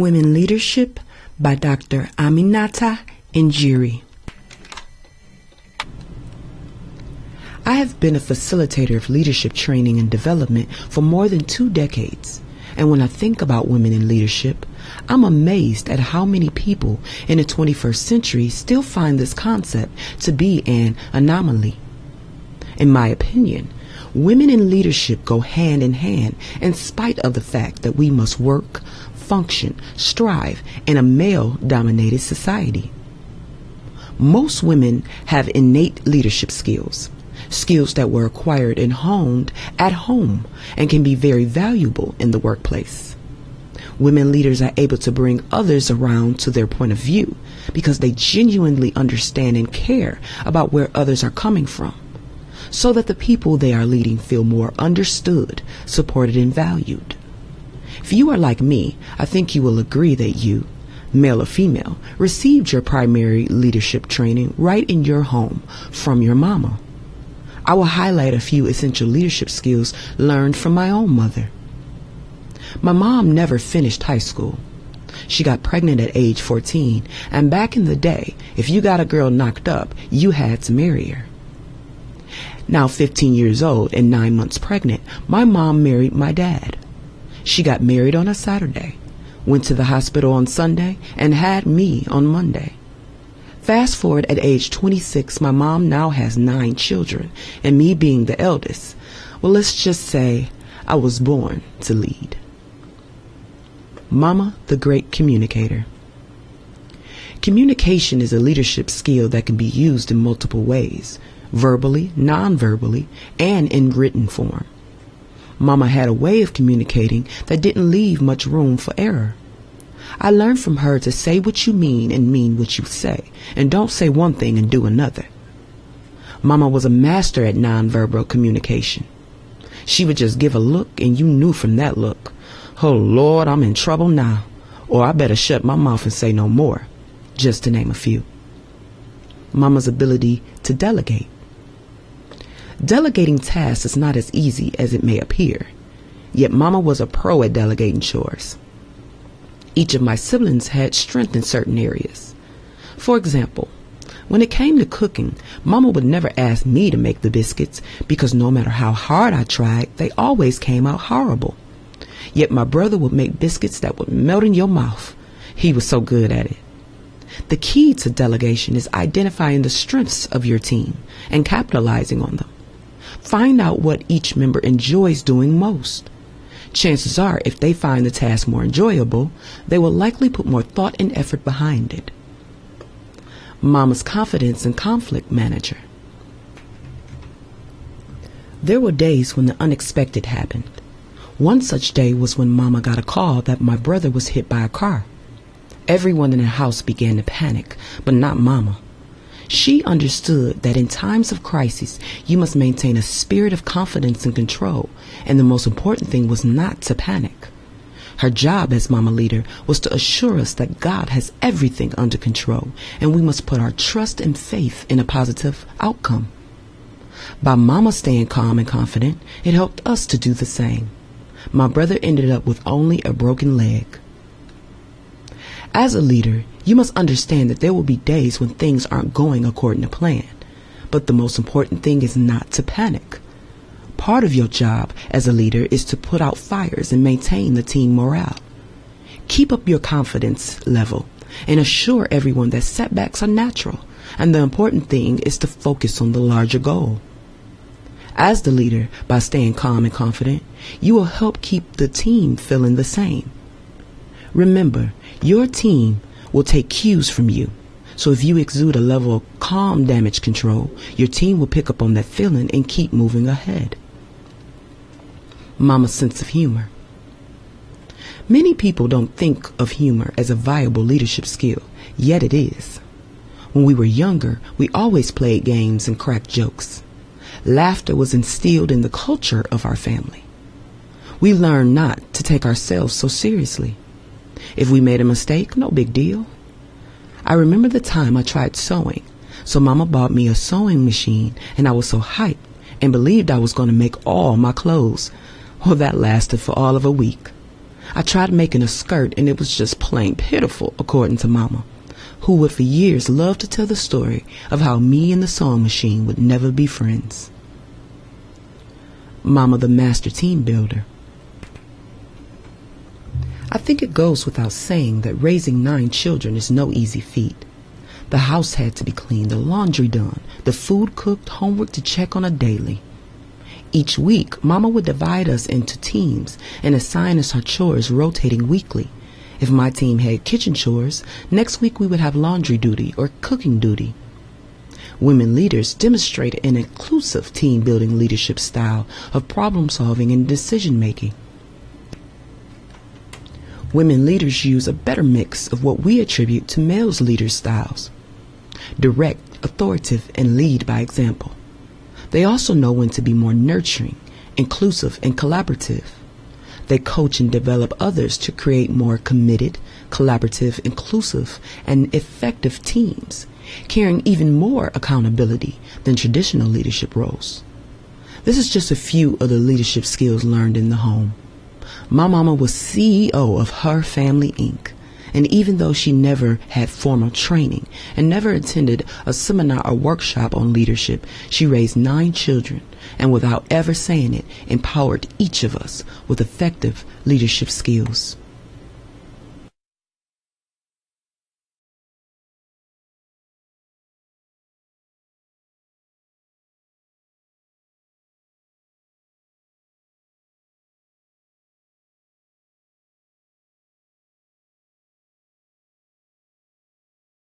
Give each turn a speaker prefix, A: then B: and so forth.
A: Women Leadership by Dr. Aminata Njeri. I have been a facilitator of leadership training and development for more than 2 decades. And when I think about women in leadership, I'm amazed at how many people in the 21st century still find this concept to be an anomaly. In my opinion, women in leadership go hand in hand in spite of the fact that we must work, function, strive in a male-dominated society. Most women have innate leadership skills that were acquired and honed at home and can be very valuable in the workplace. Women leaders are able to bring others around to their point of view because they genuinely understand and care about where others are coming from, so that the people they are leading feel more understood, supported, and valued. If you are like me, I think you will agree that you, male or female, received your primary leadership training right in your home from your mama. I will highlight a few essential leadership skills learned from my own mother. My mom never finished high school. She got pregnant at age 14, and back in the day, if you got a girl knocked up, you had to marry her. Now 15 years old and 9 months pregnant, my mom married my dad. She got married on a Saturday, went to the hospital on Sunday, and had me on Monday. Fast forward at age 26, my mom now has 9 children, and me being the eldest, well, let's just say I was born to lead. Mama, the great communicator. Communication is a leadership skill that can be used in multiple ways, verbally, non-verbally, and in written form. Mama had a way of communicating that didn't leave much room for error. I learned from her to say what you mean and mean what you say, and don't say one thing and do another. Mama was a master at nonverbal communication. She would just give a look and you knew from that look, oh Lord, I'm in trouble now, or I better shut my mouth and say no more, just to name a few. Mama's ability to delegate. Delegating tasks is not as easy as it may appear, yet Mama was a pro at delegating chores. Each of my siblings had strength in certain areas. For example, when it came to cooking, Mama would never ask me to make the biscuits because no matter how hard I tried, they always came out horrible. Yet my brother would make biscuits that would melt in your mouth. He was so good at it. The key to delegation is identifying the strengths of your team and capitalizing on them. Find out what each member enjoys doing most. Chances are, if they find the task more enjoyable, they will likely put more thought and effort behind it. Mama's confidence and conflict manager. There were days when the unexpected happened. One such day was when Mama got a call that my brother was hit by a car. Everyone in the house began to panic, but not Mama. She understood that in times of crisis, you must maintain a spirit of confidence and control, and the most important thing was not to panic. Her job as Mama leader was to assure us that God has everything under control, and we must put our trust and faith in a positive outcome. By Mama staying calm and confident, it helped us to do the same. My brother ended up with only a broken leg. As a leader, you must understand that there will be days when things aren't going according to plan. But the most important thing is not to panic. Part of your job as a leader is to put out fires and maintain the team morale. Keep up your confidence level and assure everyone that setbacks are natural, and the important thing is to focus on the larger goal. As the leader, by staying calm and confident, you will help keep the team feeling the same. Remember, your team will take cues from you. So if you exude a level of calm damage control, your team will pick up on that feeling and keep moving ahead. Mama's sense of humor. Many people don't think of humor as a viable leadership skill, yet it is. When we were younger, we always played games and cracked jokes. Laughter was instilled in the culture of our family. We learned not to take ourselves so seriously. If we made a mistake, no big deal. I remember the time I tried sewing, so Mama bought me a sewing machine, and I was so hyped and believed I was going to make all my clothes. Well, that lasted for all of a week. I tried making a skirt and it was just plain pitiful, according to Mama, who would for years love to tell the story of how me and the sewing machine would never be friends. Mama, the master team builder. I think it goes without saying that raising 9 children is no easy feat. The house had to be cleaned, the laundry done, the food cooked, homework to check on a daily. Each week, Mama would divide us into teams and assign us our chores rotating weekly. If my team had kitchen chores, next week we would have laundry duty or cooking duty. Women leaders demonstrated an inclusive team-building leadership style of problem-solving and decision-making. Women leaders use a better mix of what we attribute to males leaders' styles: direct, authoritative, and lead by example. They also know when to be more nurturing, inclusive, and collaborative. They coach and develop others to create more committed, collaborative, inclusive, and effective teams, carrying even more accountability than traditional leadership roles. This is just a few of the leadership skills learned in the home. My mama was CEO of HerFamily, Inc., and even though she never had formal training and never attended a seminar or workshop on leadership, she raised 9 children and, without ever saying it, empowered each of us with effective leadership skills.